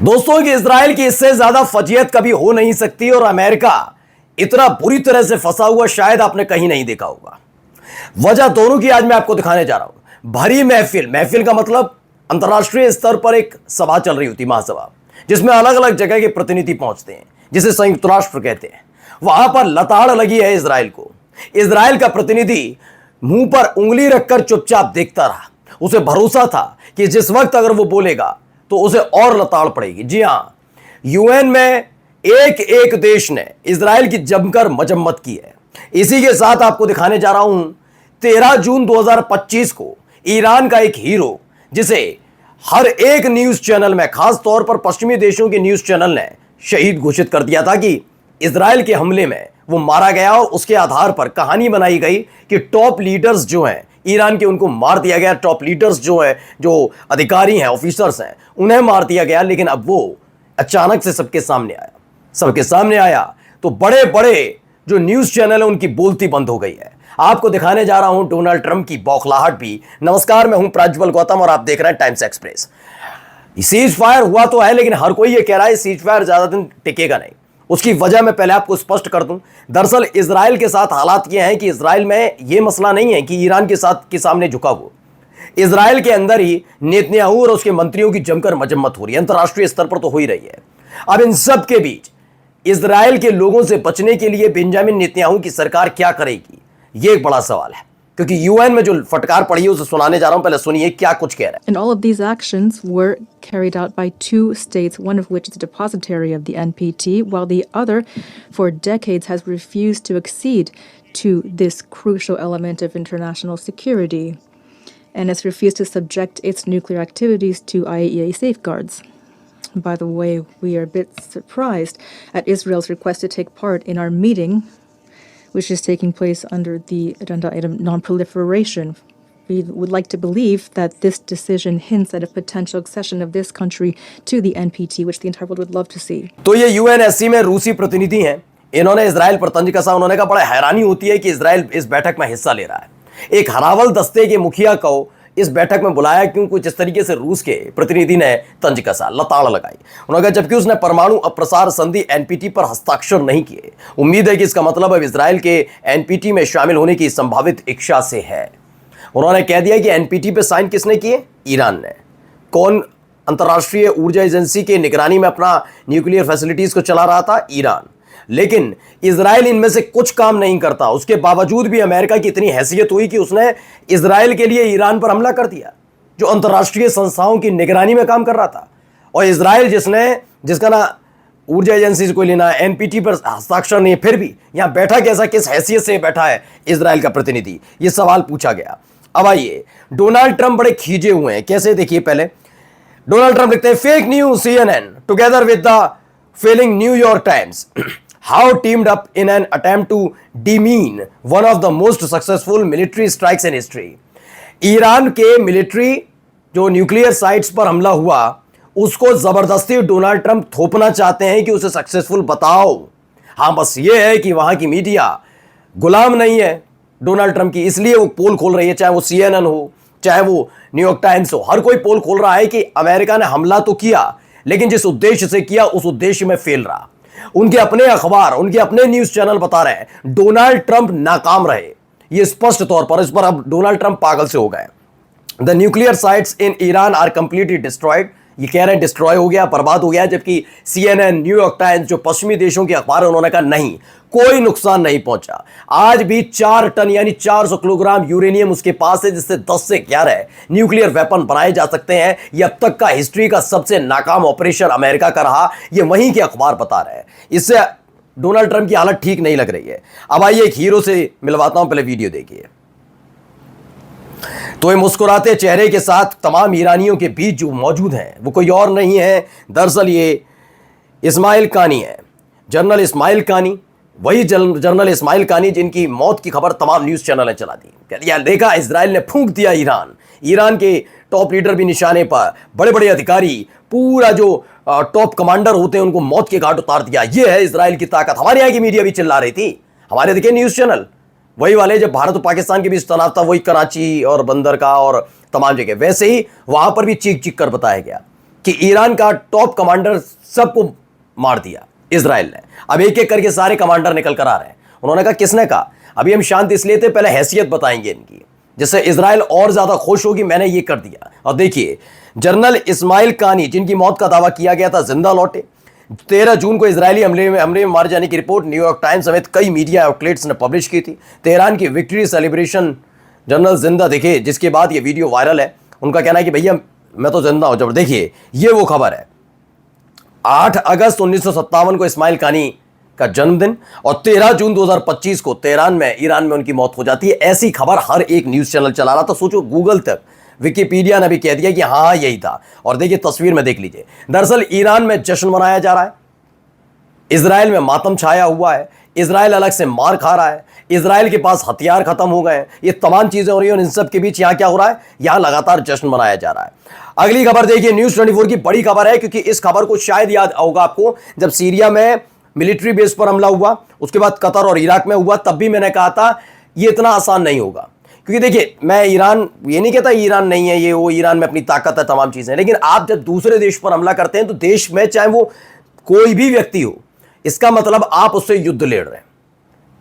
दोस्तों कि इसराइल की इससे ज्यादा फजीयत कभी हो नहीं सकती और अमेरिका इतना बुरी तरह से फंसा हुआ शायद आपने कहीं नहीं देखा होगा। वजह दोनों की आज मैं आपको दिखाने जा रहा हूं। भरी महफिल, महफिल का मतलब अंतर्राष्ट्रीय स्तर पर एक सभा चल रही होती, महासभा, जिसमें अलग अलग जगह के प्रतिनिधि पहुंचते हैं, जिसे संयुक्त राष्ट्र कहते हैं। वहां पर लताड़ लगी है इसराइल को। इसराइल का प्रतिनिधि मुंह पर उंगली रखकर चुपचाप देखता रहा। उसे भरोसा था कि जिस वक्त अगर वो बोलेगा तो उसे और लताड़ पड़ेगी। जी हां, यूएन में एक एक देश ने इसराइल की जमकर मजम्मत की है। इसी के साथ आपको दिखाने जा रहा हूं 13 जून 2025 को ईरान का एक हीरो, जिसे हर एक न्यूज चैनल में, खास तौर पर पश्चिमी देशों के न्यूज चैनल ने शहीद घोषित कर दिया था कि इसराइल के हमले में वो मारा गया। और उसके आधार पर कहानी बनाई गई कि टॉप लीडर्स जो हैं ईरान के, उनको मार दिया गया। टॉप लीडर्स जो है, जो अधिकारी हैं, ऑफिसर्स हैं, उन्हें मार दिया गया। लेकिन अब वो अचानक से सबके सामने आया तो बड़े बड़े जो न्यूज चैनल है उनकी बोलती बंद हो गई है। आपको दिखाने जा रहा हूं डोनाल्ड ट्रंप की बौखलाहट भी। नमस्कार, मैं हूं प्रज्वल गौतम और आप देख रहे हैं टाइम्स एक्सप्रेस। सीज फायर हुआ तो है, लेकिन हर कोई ये कह रहा है सीज फायर ज्यादा दिन टिकेगा नहीं। उसकी वजह मैं पहले आपको स्पष्ट कर दूं। दरअसल इसराइल के साथ हालात ये हैं कि इसराइल में ये मसला नहीं है कि ईरान के साथ के सामने झुका हुआ। इसराइल के अंदर ही नेतन्याहू और उसके मंत्रियों की जमकर मजम्मत हो रही है, अंतर्राष्ट्रीय स्तर पर तो हो ही रही है। अब इन सब के बीच इसराइल के लोगों से बचने के लिए बेंजामिन नेतन्याहू की सरकार क्या करेगी, ये एक बड़ा सवाल है। क्योंकि यूएन में जो फटकार पड़ी है उसे सुनाने जा रहा हूं, पहले सुनिए क्या कुछ कह रहा है। And all of these actions were carried out by two states, one of which is a depositary of the NPT, while the other, for decades, has refused to accede to this crucial element of international security, and has refused to subject its nuclear activities to IAEA safeguards. By the way, we are a bit surprised at Israel's request to take part in our meeting, which is taking place under the agenda item non-proliferation. We would like to believe that this decision hints at a potential accession of this country to the NPT, which the entire world would love to see. तो ये UNSC में रूसी प्रतिनिधि हैं, इन्होंने Israel पर तंज कसा। उन्होंने कहा बड़ा हैरानी होती है कि इजराइल इस बैठक में हिस्सा ले रहा है। एक हरावल दस्ते के मुखिया को इस बैठक में बुलाया क्यों, कुछ इस तरीके से रूस के प्रतिनिधि ने तंज कसा, लताड़ लगाई। उन्होंने कहा जबकि उसने परमाणु अप्रसार संधि एनपीटी पर हस्ताक्षर नहीं किए। उम्मीद है कि इसका मतलब अब इजराइल के एनपीटी में शामिल होने की संभावित इच्छा से है। उन्होंने कह दिया कि एनपीटी पे साइन किसने किए? ईरान ने। कौन अंतर्राष्ट्रीय ऊर्जा एजेंसी के निगरानी में अपना न्यूक्लियर फैसिलिटीज को चला रहा था? ईरान। लेकिन इजराइल इनमें से कुछ काम नहीं करता। उसके बावजूद भी अमेरिका की इतनी हैसियत हुई कि उसने इजराइल के लिए ईरान पर हमला कर दिया, जो अंतर्राष्ट्रीय संस्थाओं की निगरानी में काम कर रहा था। और इजराइल जिसका ना ऊर्जा एजेंसी से कोई लेना, एनपीटी पर हस्ताक्षर नहीं, फिर भी यहां बैठा कैसा, किस हैसियत से बैठा है इजराइल का प्रतिनिधि, यह सवाल पूछा गया। अब आइए, डोनाल्ड ट्रंप बड़े खींचे हुए हैं। कैसे, देखिए पहले डोनाल्ड ट्रंप लिखते हैं fake news CNN together with the failing New York Times how teamed up in an attempt to demean one of the most successful military strikes in history. Iran के मिलिट्री जो न्यूक्लियर साइट्स पर हमला हुआ, उसको जबरदस्ती Donald Trump थोपना चाहते हैं कि उसे सक्सेसफुल बताओ। हाँ, बस ये है कि वहां की मीडिया गुलाम नहीं है डोनाल्ड ट्रंप की, इसलिए वो पोल खोल रही है, चाहे वो CNN हो, चाहे वो न्यूयॉर्क टाइम्स हो। हर कोई पोल खोल रहा है कि अमेरिका ने हमला तो किया, लेकिन जिस उद्देश्य से किया उस उद्देश्य में फेल रहा। उनके अपने अखबार, उनके अपने न्यूज चैनल बता रहे हैं डोनाल्ड ट्रंप नाकाम रहे। ये स्पष्ट तौर पर, इस पर अब डोनाल्ड ट्रंप पागल से हो गए। The nuclear sites in Iran are completely destroyed. ये कह रहे हैं डिस्ट्रॉय हो गया, बर्बाद हो गया, जबकि CNN, न्यूयॉर्क टाइम्स, जो पश्चिमी देशों के अखबार है, उन्होंने कहा नहीं, कोई नुकसान नहीं पहुंचा। आज भी 4 टन यानी 400 किलोग्राम यूरेनियम उसके पास है, जिससे 10 से 11 न्यूक्लियर वेपन बनाए जा सकते हैं। यह अब तक का हिस्ट्री का सबसे नाकाम ऑपरेशन अमेरिका का रहा, ये वहीं के अखबार बता रहे हैं। इससे डोनाल्ड ट्रंप की हालत ठीक नहीं लग रही है। अब आइए एक हीरो से मिलवाता हूं, पहले वीडियो देखिए। तो ये मुस्कुराते चेहरे के साथ तमाम ईरानियों के बीच जो मौजूद हैं वो कोई और नहीं है, दरअसल ये इस्माइल कानी है, जनरल इस्माइल कानी। वही जनरल इस्माइल कानी जिनकी मौत की खबर तमाम न्यूज चैनल ने चला दी। कह दिया देखा, इजराइल ने फूंक दिया ईरान के टॉप लीडर भी निशाने पर, बड़े बड़े अधिकारी, पूरा जो टॉप कमांडर होते हैं उनको मौत के घाट उतार दिया। ये है इजराइल की ताकत। हमारे यहाँ की मीडिया भी चिल्ला रही थी, हमारे देखिए न्यूज चैनल वही वाले, जब भारत और पाकिस्तान के बीच तनाव था, वही कराची और बंदर का और तमाम जगह, वैसे ही वहां पर भी चीख चीख कर बताया गया। कि ईरान का टॉप कमांडर सबको मार दिया इजराइल ने। अब एक एक करके सारे कमांडर निकल कर आ रहे हैं। उन्होंने कहा किसने कहा? अभी हम शांत इसलिए थे, पहले हैसियत बताएंगे इनकी, जिससे इजराइल और ज्यादा खुश हो कि मैंने ये कर दिया। और देखिए, जनरल इस्माइल कानी, जिनकी मौत का दावा किया गया था, जिंदा लौटे। 13 जून को इजरायली हमले में मारे जाने की रिपोर्ट न्यूयॉर्क टाइम्स समेत कई मीडिया आउटलेट्स ने पब्लिश की थी। तेहरान की विक्ट्री सेलिब्रेशन, जनरल जिंदा दिखे, जिसके बाद ये वीडियो वायरल है। उनका कहना है कि भैया मैं तो जिंदा हूं। जब देखिए, ये वो खबर है, 8 अगस्त 1957 को इस्माइल कानी का जन्मदिन और 13 जून 2025 को तेहरान में, ईरान में उनकी मौत हो जाती है। ऐसी खबर हर एक न्यूज चैनल चला रहा था। सोचो, गूगल तक, विकिपीडिया ने भी कह दिया कि हाँ यही था। और देखिए तस्वीर में देख लीजिए, दरअसल ईरान में जश्न मनाया जा रहा है, इजराइल में मातम छाया हुआ है, इजराइल अलग से मार खा रहा है, इजराइल के पास हथियार खत्म हो गए हैं, ये तमाम चीजें हो रही हैं। और इन सब के बीच यहां क्या हो रहा है? यहां लगातार जश्न मनाया जा रहा है। अगली खबर देखिए, न्यूज 24 की बड़ी खबर है, क्योंकि इस खबर को शायद याद होगा आपको, जब सीरिया में मिलिट्री बेस पर हमला हुआ, उसके बाद कतर और इराक में हुआ, तब भी मैंने कहा था ये इतना आसान नहीं होगा। क्योंकि देखिए, मैं ईरान ये नहीं कहता ईरान नहीं है, ये वो, ईरान में अपनी ताकत है, तमाम चीजें, लेकिन आप जब दूसरे देश पर हमला करते हैं तो देश में चाहे वो कोई भी व्यक्ति हो, इसका मतलब आप उससे युद्ध लड़ रहे हैं,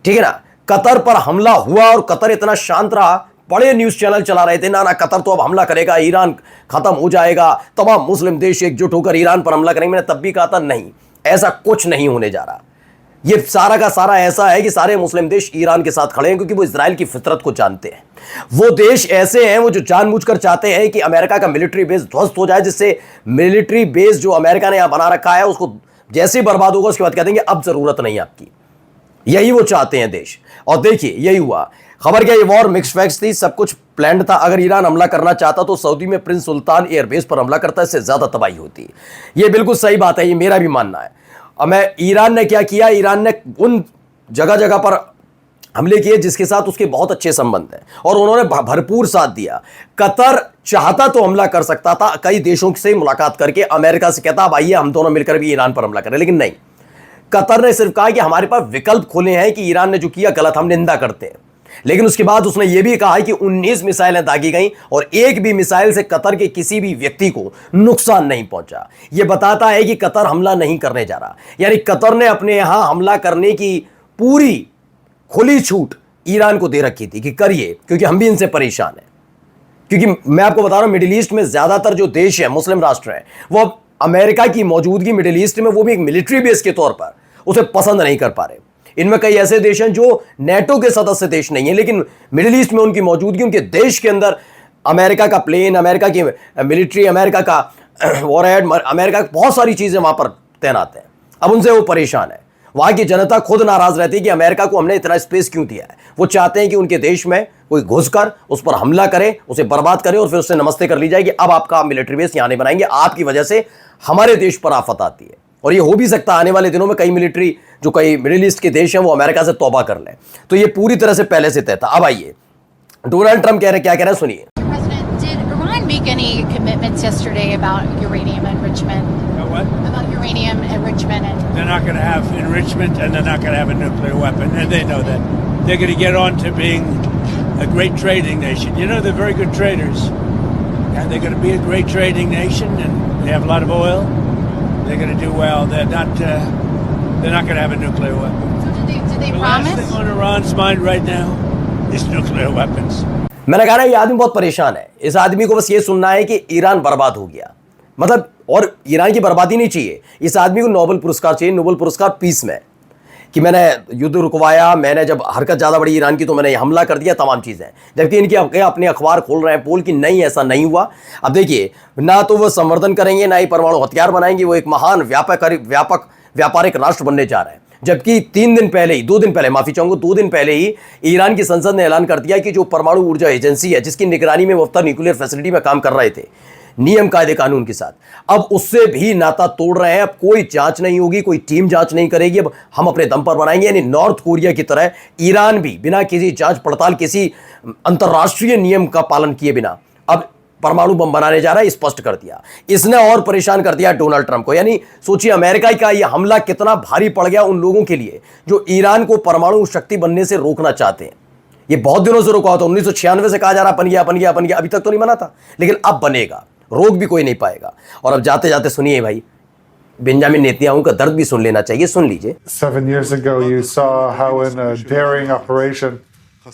ठीक है ना। कतर पर हमला हुआ और कतर इतना शांत रहा, बड़े न्यूज चैनल चला रहे थे, ना ना कतर तो अब हमला करेगा, ईरान खत्म हो जाएगा, तमाम मुस्लिम देश एकजुट होकर ईरान पर हमला करेंगे। मैंने तब भी कहा था नहीं, ऐसा कुछ नहीं होने जा रहा। ये सारा का सारा ऐसा है कि सारे मुस्लिम देश ईरान के साथ खड़े हैं, क्योंकि वो इजराइल की फितरत को जानते हैं। वो देश ऐसे हैं वो जो जानबूझकर चाहते हैं कि अमेरिका का मिलिट्री बेस ध्वस्त हो जाए, जिससे मिलिट्री बेस जो अमेरिका ने यहां बना रखा है उसको जैसे ही बर्बाद होगा उसके बाद कह देंगे अब जरूरत नहीं आपकी। यही वो चाहते हैं देश। और देखिए यही हुआ। खबर क्या, ये वॉर मिक्स फैक्ट्स थी, सब कुछ प्लान्ड था। अगर ईरान हमला करना चाहता तो सऊदी में प्रिंस सुल्तान एयरबेस पर हमला करता, इससे ज्यादा तबाही होती। ये बिल्कुल सही बात है, ये मेरा भी मानना है। अब मैं, ईरान ने क्या किया, ईरान ने उन जगह जगह पर हमले किए जिसके साथ उसके बहुत अच्छे संबंध हैं, और उन्होंने भरपूर साथ दिया। कतर चाहता तो हमला कर सकता था, कई देशों से मुलाकात करके अमेरिका से कहता अब आइए हम दोनों मिलकर भी ईरान पर हमला करें, लेकिन नहीं, कतर ने सिर्फ कहा कि हमारे पास विकल्प खुले हैं कि ईरान ने जो किया गलत, हम निंदा करते हैं। लेकिन उसके बाद उसने यह भी कहा कि 19 मिसाइलें दागी गई और एक भी मिसाइल से कतर के किसी भी व्यक्ति को नुकसान नहीं पहुंचा। यह बताता है कि कतर हमला नहीं करने जा रहा, यानी कतर ने अपने यहां हमला करने की पूरी खुली छूट ईरान को दे रखी थी कि करिए, क्योंकि हम भी इनसे परेशान हैं। क्योंकि मैं आपको बता रहा हूं, मिडिल ईस्ट में ज्यादातर जो देश है, मुस्लिम राष्ट्र हैं, वो अमेरिका की मौजूदगी मिडिल ईस्ट में, वो भी एक मिलिट्री बेस के तौर पर, उसे पसंद नहीं कर पा रहे। इनमें कई ऐसे देश हैं जो नेटो के सदस्य देश नहीं है, लेकिन मिडिल ईस्ट में उनकी मौजूदगी, उनके देश के अंदर अमेरिका का प्लेन, अमेरिका की मिलिट्री, अमेरिका का वॉरहेड, अमेरिका बहुत सारी चीजें वहां पर तैनात हैं। अब उनसे वो परेशान है। वहां की जनता खुद नाराज रहती है कि अमेरिका को हमने इतना स्पेस क्यों दिया है। वो चाहते हैं कि उनके देश में कोई घुसकर उस पर हमला करे, उसे बर्बाद करे और फिर उससे नमस्ते कर ली जाएगी, अब आपका मिलिट्री बेस यहां नहीं बनाएंगे, आपकी वजह से हमारे देश पर आफत आती है। और ये हो भी सकता है आने वाले दिनों में कई मिलिट्री, जो कई मिडिल ईस्ट के देश हैं, वो अमेरिका से तौबा कर लें। तो ये पूरी तरह से पहले से तय था। अब आइए, डोनाल्ड ट्रंप क्या कह रहे हैं, सुनिए। President, did Iran make any commitments yesterday about uranium enrichment? About what? About uranium enrichment and They're not going to have enrichment, and they're not going to have a nuclear weapon, and they know that. They're going to get on to being a great trading nation. You know, they're very good traders, and they're going to be a great trading nation, and they have a lot of oil. They're going to do well. They're not going to have a nuclear weapon. so did they The last promise? thing on Iran's mind right now is nuclear weapons. मैंने कहा ना, ये आदमी बहुत परेशान है। इस आदमी को बस ये सुनना है कि ईरान बर्बाद हो गया, मतलब, और ईरान की बर्बादी नहीं चाहिए। इस आदमी को नोबेल पुरस्कार चाहिए, नोबेल पुरस्कार पीस में, कि मैंने युद्ध रुकवाया, मैंने जब हरकत ज़्यादा बड़ी ईरान की तो मैंने हमला कर दिया, तमाम चीज़ें। जबकि इनके अपने अखबार खोल रहे हैं पोल की नहीं, ऐसा नहीं हुआ। अब देखिए, ना तो वो संवर्धन करेंगे, ना ही परमाणु हथियार बनाएंगे, वो एक महान व्यापारिक राष्ट्र बनने जा रहे हैं। जबकि 3 दिन पहले ही, 2 दिन पहले, माफी चाहूंगा, 2 दिन पहले ही ईरान की संसद ने ऐलान कर दिया कि जो परमाणु ऊर्जा एजेंसी है, जिसकी निगरानी में वो अब तक न्यूक्लियर फैसिलिटी में काम कर रहे थे नियम कायदे कानून के साथ, अब उससे भी नाता तोड़ रहे हैं। अब कोई जांच नहीं होगी, कोई टीम जांच नहीं करेगी, अब हम अपने दम पर बनाएंगे। यानी नॉर्थ कोरिया की तरह ईरान भी बिना किसी जांच पड़ताल, किसी अंतर्राष्ट्रीय नियम का पालन किए बिना अब परमाणु बम बनाने जा रहा है, स्पष्ट कर दिया। इसने और परेशान कर दिया डोनाल्ड ट्रंप को। यानी सोचिए, अमेरिका का यह हमला कितना भारी पड़ गया उन लोगों के लिए जो ईरान को परमाणु शक्ति बनने से रोकना चाहते हैं। ये बहुत दिनों से रुका हुआ था, 1996 से कहा जा रहा बन गया, अभी तक तो नहीं बना था, लेकिन अब बनेगा। रोक भी कोई नहीं पाएगा। और अब जाते जाते सुनिए भाई, बेंजामिन नेतन्याहू का दर्द भी सुन लेना चाहिए, सुन लीजिए। 7 years ago, you saw how in a daring operation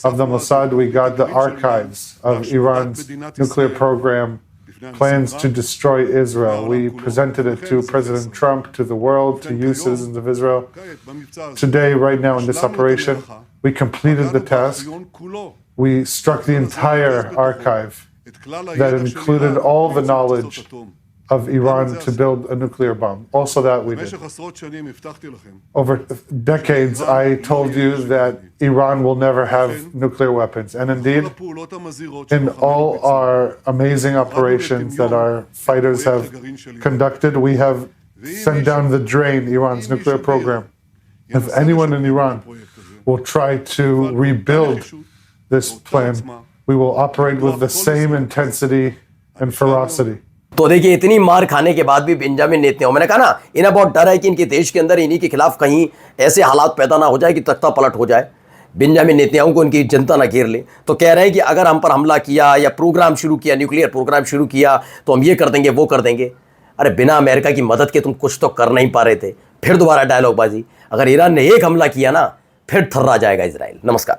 of the Mossad, we got the archives of Iran's nuclear program, plans to destroy Israel. We presented it to President Trump, to the world, to you, citizens of Israel. Today, right now, in this operation, we completed the task. We struck the entire archive that included all the knowledge of Iran to build a nuclear bomb. Also that we did. Over decades, I told you that Iran will never have nuclear weapons. And indeed, in all our amazing operations that our fighters have conducted, we have sent down the drain Iran's nuclear program. If anyone in Iran will try to rebuild this plan, we will operate with the same intensity and ferocity. तो देखिए, इतनी मार खाने के बाद भी Benjamin Netanyahu, मैंने कहा ना, इन्हें बहुत डर है कि इनके देश के अंदर इन्हीं के खिलाफ कहीं ऐसे हालात पैदा ना हो जाए कि तख्ता पलट हो जाए, बेंजामिन नेतन्याहू को इनकी जनता ना घेर ले। तो कह रहे हैं कि अगर हम पर हमला किया या प्रोग्राम शुरू किया, न्यूक्लियर प्रोग्राम शुरू किया, तो हम ये कर देंगे, वो कर देंगे। अरे बिना अमेरिका की मदद के तुम कुछ तो कर नहीं पा रहे थे। फिर दोबारा डायलॉग बाजी, अगर ईरान ने एक हमला किया ना, फिर थर्रा जाएगा इजराइल। नमस्कार।